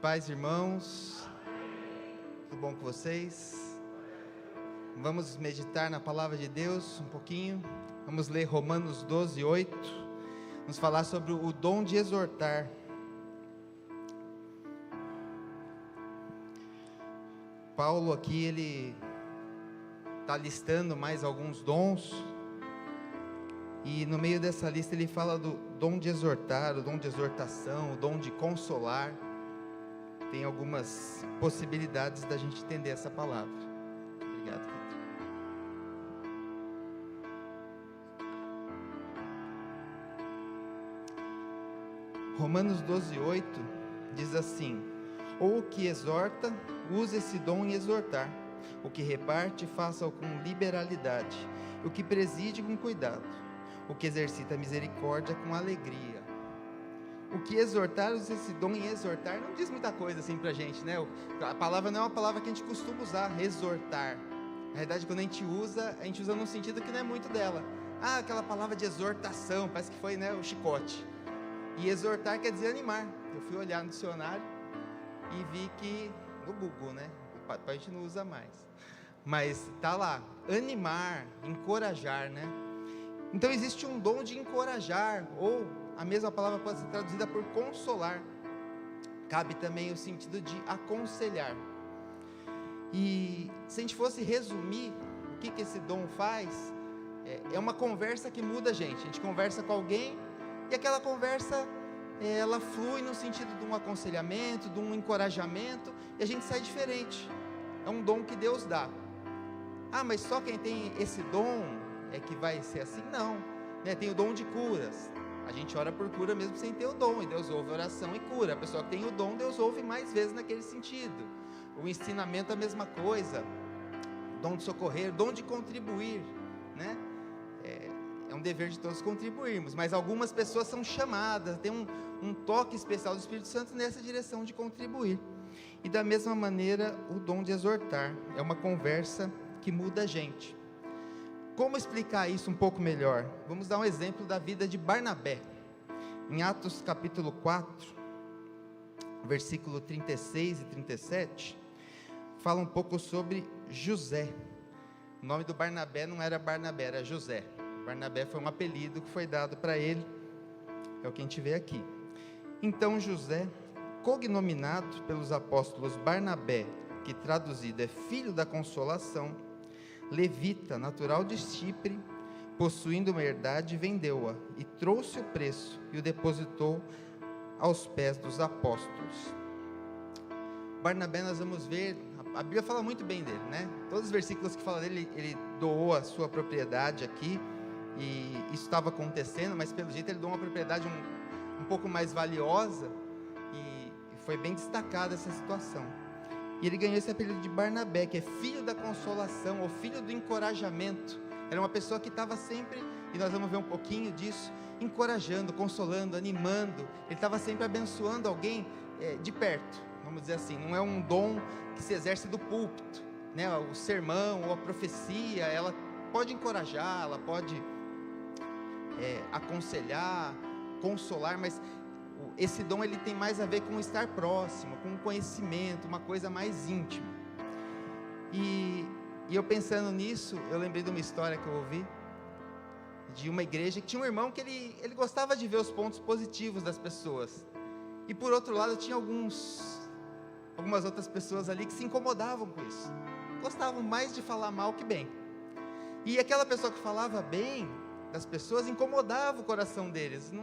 paz, irmãos. Tudo bom com vocês? Vamos meditar na palavra de Deus um pouquinho. Vamos ler Romanos 12, 8. Vamos falar sobre o dom de exortar. Paulo aqui, ele está listando mais alguns dons. E no meio dessa lista ele fala do dom de exortar, o dom de exortação, o dom de consolar. Tem algumas possibilidades da gente entender essa palavra. Obrigado, Pedro. Romanos 12, 8 diz assim: ou o que exorta, use esse dom em exortar. O que reparte, faça-o com liberalidade. O que preside, com cuidado. O que exercita a misericórdia, com alegria. O que exortar, use esse dom em exortar, não diz muita coisa assim pra gente, né? A palavra não é uma palavra que a gente costuma usar, exortar. Na verdade, quando a gente usa num sentido que não é muito dela. Ah, aquela palavra de exortação, parece que foi, né, o chicote. E exortar quer dizer animar. Eu fui olhar no dicionário e vi que, no Google, né? A gente não usa mais. Mas tá lá, animar, encorajar, né? Então existe um dom de encorajar, ou a mesma palavra pode ser traduzida por consolar. Cabe também o sentido de aconselhar. E se a gente fosse resumir o que esse dom faz, é uma conversa que muda a gente. A gente conversa com alguém e aquela conversa, ela flui no sentido de um aconselhamento, de um encorajamento, e a gente sai diferente. É um dom que Deus dá. Ah, mas só quem tem esse dom é que vai ser assim? Não, né? Tem o dom de curas. A gente ora por cura mesmo sem ter o dom, e Deus ouve a oração e cura. A pessoa que tem o dom, Deus ouve mais vezes naquele sentido. O ensinamento é a mesma coisa. Dom de socorrer, dom de contribuir, né? É um dever de todos contribuirmos, mas algumas pessoas são chamadas, tem um toque especial do Espírito Santo nessa direção de contribuir. E da mesma maneira, o dom de exortar é uma conversa que muda a gente. Como explicar isso um pouco melhor? Vamos dar um exemplo da vida de Barnabé. Em Atos capítulo 4, versículo 36 e 37, fala um pouco sobre José. O nome do Barnabé não era Barnabé, era José. Barnabé foi um apelido que foi dado para ele, é o que a gente vê aqui. Então José, cognominado pelos apóstolos Barnabé, que traduzido é filho da consolação, levita, natural de Chipre, possuindo uma herdade, vendeu-a e trouxe o preço e o depositou aos pés dos apóstolos. Barnabé, nós vamos ver, a Bíblia fala muito bem dele, né? Todos os versículos que falam dele, ele doou a sua propriedade aqui, e isso estava acontecendo, mas pelo jeito ele doou uma propriedade um pouco mais valiosa, e foi bem destacada essa situação. E ele ganhou esse apelido de Barnabé, que é filho da consolação, ou filho do encorajamento. Era uma pessoa que estava sempre, e nós vamos ver um pouquinho disso, encorajando, consolando, animando. Ele estava sempre abençoando alguém de perto, vamos dizer assim. Não é um dom que se exerce do púlpito, né? O sermão ou a profecia, ela pode encorajar, ela pode aconselhar, consolar, mas esse dom ele tem mais a ver com estar próximo, com conhecimento, uma coisa mais íntima. E eu pensando nisso, eu lembrei de uma história que eu ouvi, de uma igreja que tinha um irmão que ele gostava de ver os pontos positivos das pessoas, e por outro lado tinha algumas outras pessoas ali que se incomodavam com isso, gostavam mais de falar mal que bem, e aquela pessoa que falava bem das pessoas incomodava o coração deles,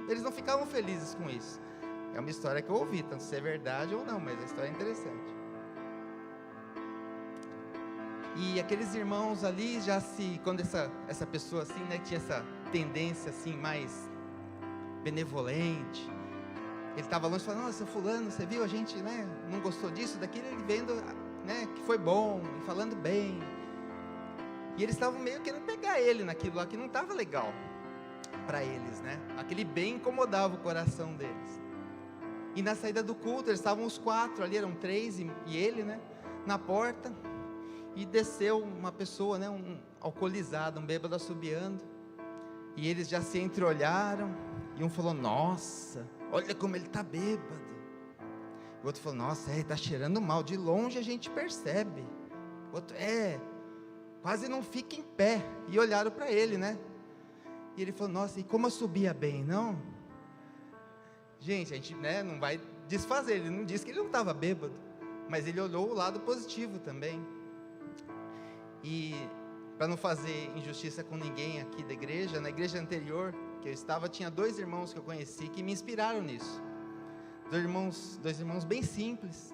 eles não ficavam felizes com isso. É uma história que eu ouvi, tanto se é verdade ou não, mas a história é interessante. E aqueles irmãos ali, quando essa pessoa assim, né, tinha essa tendência assim, mais benevolente, ele estava longe, falando: nossa, fulano, você viu, a gente, né, não gostou disso, daquilo, ele vendo, né, que foi bom, e falando bem, e eles estavam meio querendo pegar ele naquilo lá que não estava legal para eles, né, aquele bem incomodava o coração deles. E na saída do culto, eles estavam os 4 ali, eram 3 e ele, né, na porta, e desceu uma pessoa, né, um alcoolizado, um bêbado assobiando, e eles já se entreolharam, e um falou: nossa, olha como ele está bêbado. O outro falou, nossa, está cheirando mal, de longe a gente percebe. O outro, quase não fica em pé. E olharam para ele, né? E ele falou, nossa, e como eu subia bem, não? Gente, a gente, né, não vai desfazer, ele não disse que ele não estava bêbado, mas ele olhou o lado positivo também. E para não fazer injustiça com ninguém aqui da igreja, na igreja anterior que eu estava, tinha 2 irmãos que eu conheci que me inspiraram nisso. Dois irmãos bem simples,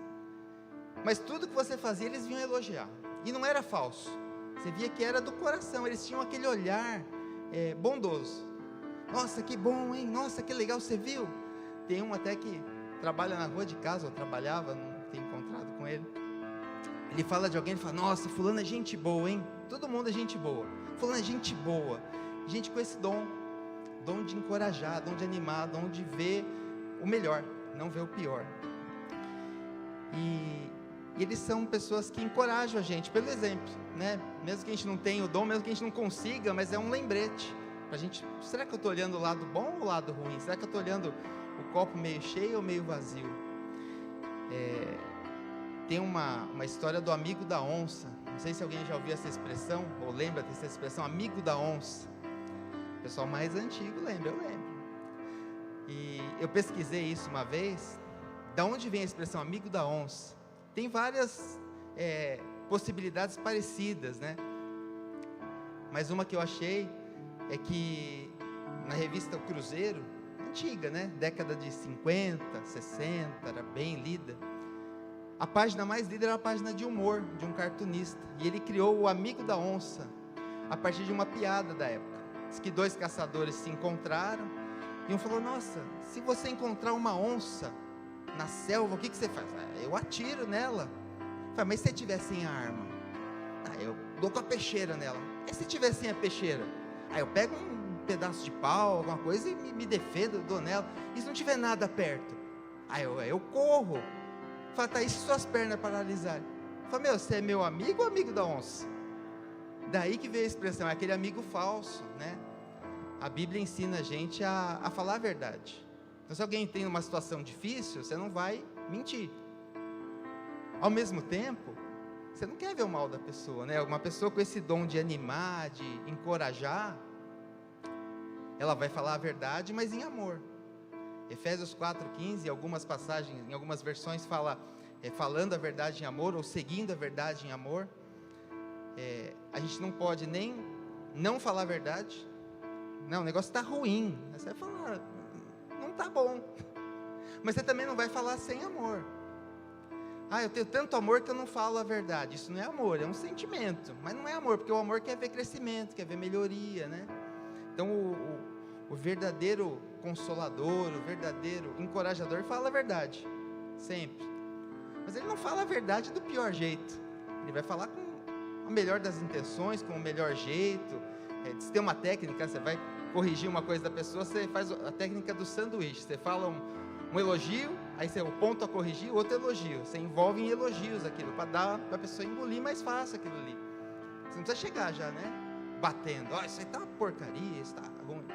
mas tudo que você fazia eles vinham elogiar, e não era falso, você via que era do coração, eles tinham aquele olhar bondoso. Nossa, que bom, hein? Nossa, que legal, você viu? Tem um até que trabalha na rua de casa, ou trabalhava, não tenho encontrado com ele. Ele fala de alguém, ele fala, nossa, fulano é gente boa, hein? Todo mundo é gente boa, fulano é gente boa, gente com esse dom de encorajar, dom de animar, dom de ver o melhor, não ver o pior. E eles são pessoas que encorajam a gente pelo exemplo, né? Mesmo que a gente não tenha o dom, mesmo que a gente não consiga, mas é um lembrete pra gente. Será que eu estou olhando o lado bom ou o lado ruim? Será que eu estou olhando o copo meio cheio ou meio vazio? Tem uma história do amigo da onça. Não sei se alguém já ouviu essa expressão ou lembra dessa expressão, amigo da onça. O pessoal mais antigo lembra, eu lembro. E eu pesquisei isso uma vez. Da onde vem a expressão amigo da onça? Tem várias possibilidades parecidas, né? Mas uma que eu achei é que na revista O Cruzeiro, antiga, né? Década de 50, 60, era bem lida. A página mais lida era a página de humor, de um cartunista. E ele criou o Amigo da Onça, a partir de uma piada da época. Diz que 2 caçadores se encontraram, e um falou, nossa, se você encontrar uma onça na selva, o que você faz? Eu atiro nela. Fala, mas se você tiver sem a arma? Eu dou com a peixeira nela. E se tiver sem a peixeira? Eu pego um pedaço de pau, alguma coisa, e me defendo, dou nela. E se não tiver nada perto? Eu corro. Fala, tá, e se suas pernas paralisarem? Fala, você é meu amigo ou amigo da onça? Daí que veio a expressão, é aquele amigo falso, né? A Bíblia ensina a gente a falar a verdade. Então, se alguém tem uma situação difícil, você não vai mentir. Ao mesmo tempo, você não quer ver o mal da pessoa, né? Uma pessoa com esse dom de animar, de encorajar, ela vai falar a verdade, mas em amor. Efésios 4,15, em algumas passagens, em algumas versões fala falando a verdade em amor, ou seguindo a verdade em amor. A gente não pode nem não falar a verdade. Não, o negócio está ruim. Você vai falar, não está bom. Mas você também não vai falar sem amor. Eu tenho tanto amor que eu não falo a verdade. Isso não é amor, é um sentimento. Mas não é amor, porque o amor quer ver crescimento, quer ver melhoria, né? Então o verdadeiro consolador, o verdadeiro encorajador fala a verdade, sempre. Mas ele não fala a verdade do pior jeito. Ele vai falar com a melhor das intenções, com o melhor jeito. Se tem uma técnica, você vai corrigir uma coisa da pessoa, você faz a técnica do sanduíche. Você fala um elogio, aí você o ponto a corrigir, outro elogio. Você envolve em elogios aquilo, para dar para a pessoa engolir mais fácil aquilo ali. Você não precisa chegar já, né? Batendo. Isso aí está uma porcaria, isso está ruim.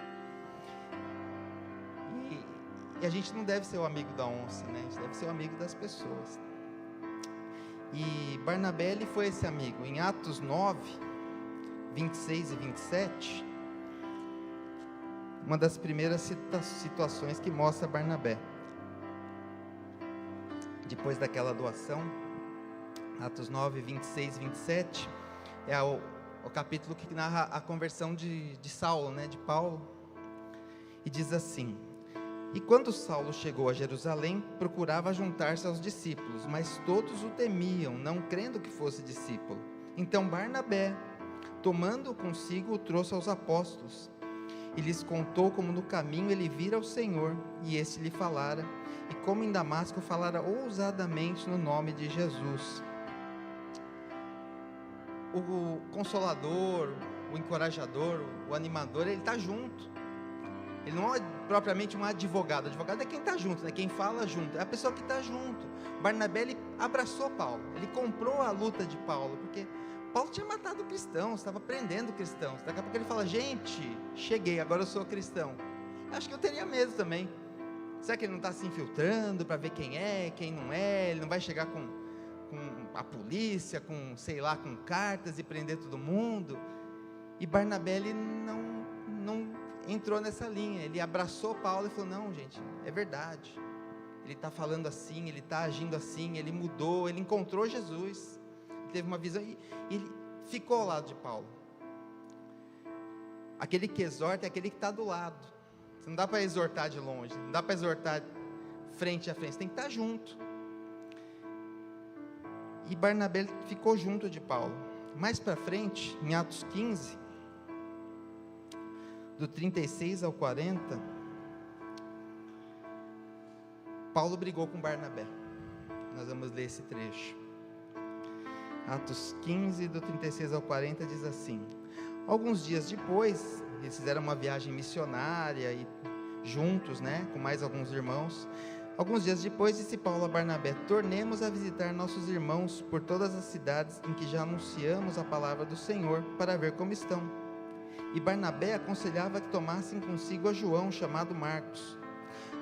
E a gente não deve ser o amigo da onça, né? A gente deve ser o amigo das pessoas. E Barnabé, ele foi esse amigo. Em Atos 9, 26 e 27, uma das primeiras situações que mostra Barnabé. Depois daquela doação, Atos 9, 26 e 27, é o capítulo que narra a conversão de Saulo, né, de Paulo. E diz assim: E quando Saulo chegou a Jerusalém, procurava juntar-se aos discípulos, mas todos o temiam, não crendo que fosse discípulo. Então Barnabé, tomando-o consigo, o trouxe aos apóstolos, e lhes contou como no caminho ele vira o Senhor, e este lhe falara, e como em Damasco falara ousadamente no nome de Jesus. O consolador, o encorajador, o animador, ele está junto. Ele não é propriamente um advogado. O advogado é quem está junto, né? Quem fala junto, é a pessoa que está junto. Barnabé, ele abraçou Paulo, ele comprou a luta de Paulo, porque Paulo tinha matado cristãos, estava prendendo cristãos. Daqui a pouco ele fala: gente, cheguei, agora eu sou cristão. Acho que eu teria medo também. Será que ele não está se infiltrando para ver quem é, quem não é? Ele não vai chegar com a polícia, com, sei lá, com cartas e prender todo mundo? E Barnabé, ele não entrou nessa linha. Ele abraçou Paulo e falou: não, gente, é verdade. Ele está falando assim, ele está agindo assim, ele mudou, ele encontrou Jesus, ele teve uma visão e ele ficou ao lado de Paulo. Aquele que exorta é aquele que está do lado. Não dá para exortar de longe, não dá para exortar frente a frente, você tem que estar junto. E Barnabé ficou junto de Paulo. Mais para frente, em Atos 15, do 36 ao 40, Paulo brigou com Barnabé. Nós vamos ler esse trecho. Atos 15, do 36 ao 40, diz assim: alguns dias depois, eles fizeram uma viagem missionária, e juntos, com mais alguns irmãos. Alguns dias depois, disse Paulo a Barnabé: tornemos a visitar nossos irmãos por todas as cidades em que já anunciamos a palavra do Senhor, para ver como estão. E Barnabé aconselhava que tomassem consigo a João, chamado Marcos.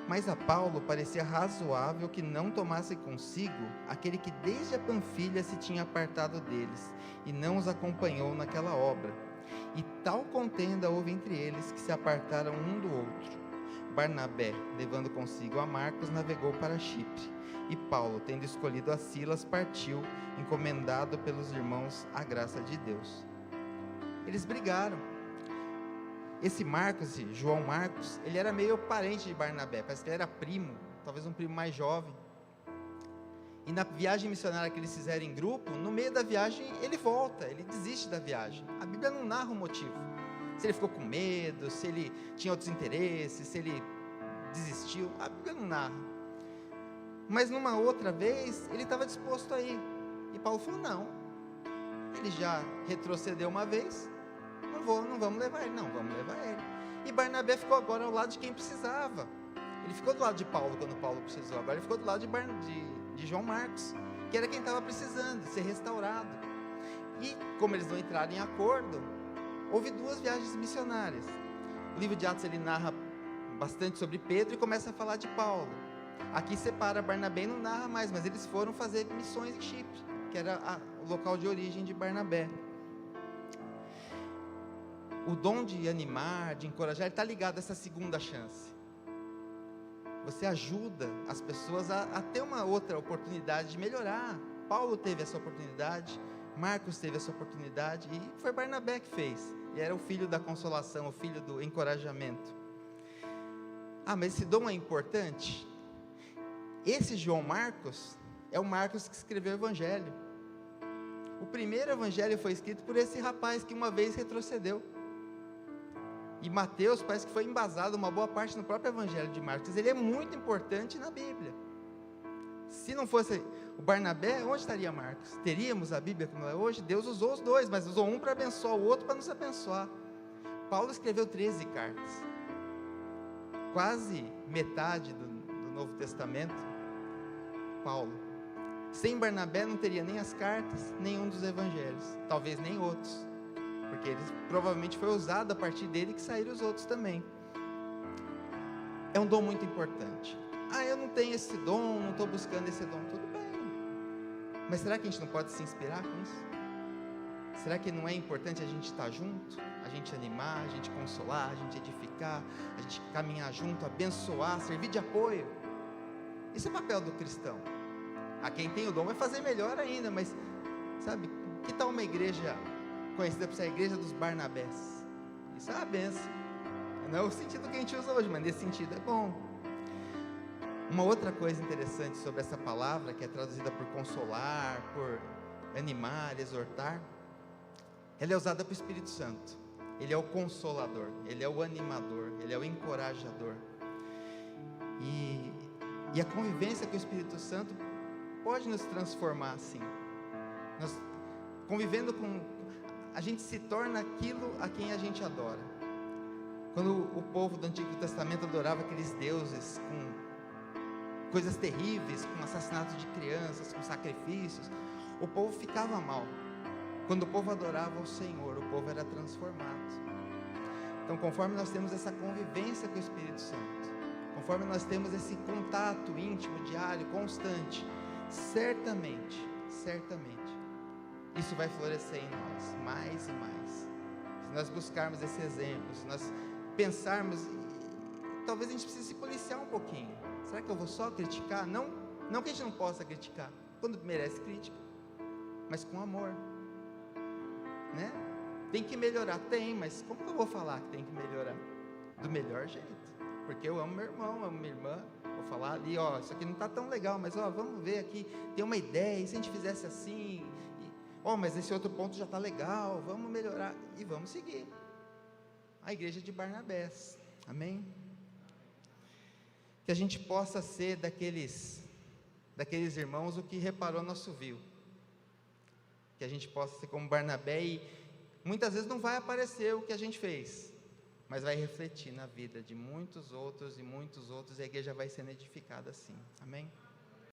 Mas a Paulo parecia razoável que não tomasse consigo aquele que desde a Panfilha se tinha apartado deles, e não os acompanhou naquela obra. E tal contenda houve entre eles, que se apartaram um do outro. Barnabé, levando consigo a Marcos, navegou para Chipre. E Paulo, tendo escolhido a Silas, partiu, encomendado pelos irmãos à graça de Deus. Eles brigaram. Esse Marcos, João Marcos, ele era meio parente de Barnabé, parece que ele era primo, talvez um primo mais jovem. E na viagem missionária que eles fizeram em grupo, no meio da viagem ele volta, ele desiste da viagem. A Bíblia não narra o motivo. Se ele ficou com medo, se ele tinha outros interesses, se ele desistiu, a Bíblia não narra. Mas numa outra vez, ele estava disposto a ir. E Paulo falou: não, ele já retrocedeu uma vez, não vamos levar ele, não, vamos levar ele. E Barnabé ficou agora ao lado de quem precisava. Ele ficou do lado de Paulo quando Paulo precisou, agora ele ficou do lado de João Marcos, que era quem estava precisando de ser restaurado. E como eles não entraram em acordo, houve 2 viagens missionárias. O livro de Atos ele narra bastante sobre Pedro e começa a falar de Paulo. Aqui separa Barnabé e não narra mais, mas eles foram fazer missões em Chipre, que era o local de origem de Barnabé. O dom de animar, de encorajar, está ligado a essa segunda chance. Você ajuda as pessoas a ter uma outra oportunidade de melhorar. Paulo teve essa oportunidade, Marcos teve essa oportunidade, e foi Barnabé que fez. E era o filho da consolação, o filho do encorajamento. Mas esse dom é importante? Esse João Marcos é o Marcos que escreveu o Evangelho. O primeiro Evangelho foi escrito por esse rapaz que uma vez retrocedeu. E Mateus parece que foi embasado uma boa parte no próprio Evangelho de Marcos. Ele é muito importante na Bíblia. Se não fosse o Barnabé, onde estaria Marcos? Teríamos a Bíblia como é hoje? Deus usou os 2, mas usou um para abençoar o outro para nos abençoar. Paulo escreveu 13 cartas. Quase metade do Novo Testamento, Paulo. Sem Barnabé não teria nem as cartas, nenhum dos evangelhos, talvez nem outros, porque ele provavelmente foi usado a partir dele que saíram os outros também. É um dom muito importante. Eu não tenho esse dom, não estou buscando esse dom. Tudo bem, mas será que a gente não pode se inspirar com isso? Será que não é importante a gente estar junto? A gente animar, a gente consolar, a gente edificar, a gente caminhar junto, abençoar, servir de apoio? Isso é papel do cristão. Quem tem o dom vai fazer melhor ainda, mas sabe, que tal uma igreja conhecida por ser a igreja dos Barnabés? Isso é uma benção. Não é o sentido que a gente usa hoje, mas nesse sentido é bom. Uma outra coisa interessante sobre essa palavra, que é traduzida por consolar, por animar, exortar, ela é usada pelo Espírito Santo. Ele é o consolador, ele é o animador, ele é o encorajador. E a convivência com o Espírito Santo pode nos transformar assim. Nós, convivendo com, a gente se torna aquilo a quem a gente adora. Quando o povo do Antigo Testamento adorava aqueles deuses com coisas terríveis, com assassinato de crianças, com sacrifícios, o povo ficava mal. Quando o povo adorava o Senhor, o povo era transformado. Então, conforme nós temos essa convivência com o Espírito Santo, conforme nós temos esse contato íntimo, diário, constante, certamente, isso vai florescer em nós, mais e mais. Se nós buscarmos esse exemplo, se nós pensarmos, talvez a gente precise se policiar um pouquinho. Será que eu vou só criticar? Não que a gente não possa criticar, quando merece crítica, mas com amor, né? Tem que melhorar, mas como que eu vou falar que tem que melhorar? Do melhor jeito, porque eu amo meu irmão, amo minha irmã. Vou falar ali, ó, isso aqui não está tão legal, mas ó, vamos ver aqui, tem uma ideia, e se a gente fizesse assim, mas esse outro ponto já está legal, vamos melhorar, e vamos seguir. A igreja de Barnabés, amém? Que a gente possa ser daqueles irmãos o que reparou nosso viu, que a gente possa ser como Barnabé, e muitas vezes não vai aparecer o que a gente fez, mas vai refletir na vida de muitos outros, e a igreja vai sendo edificada assim, amém?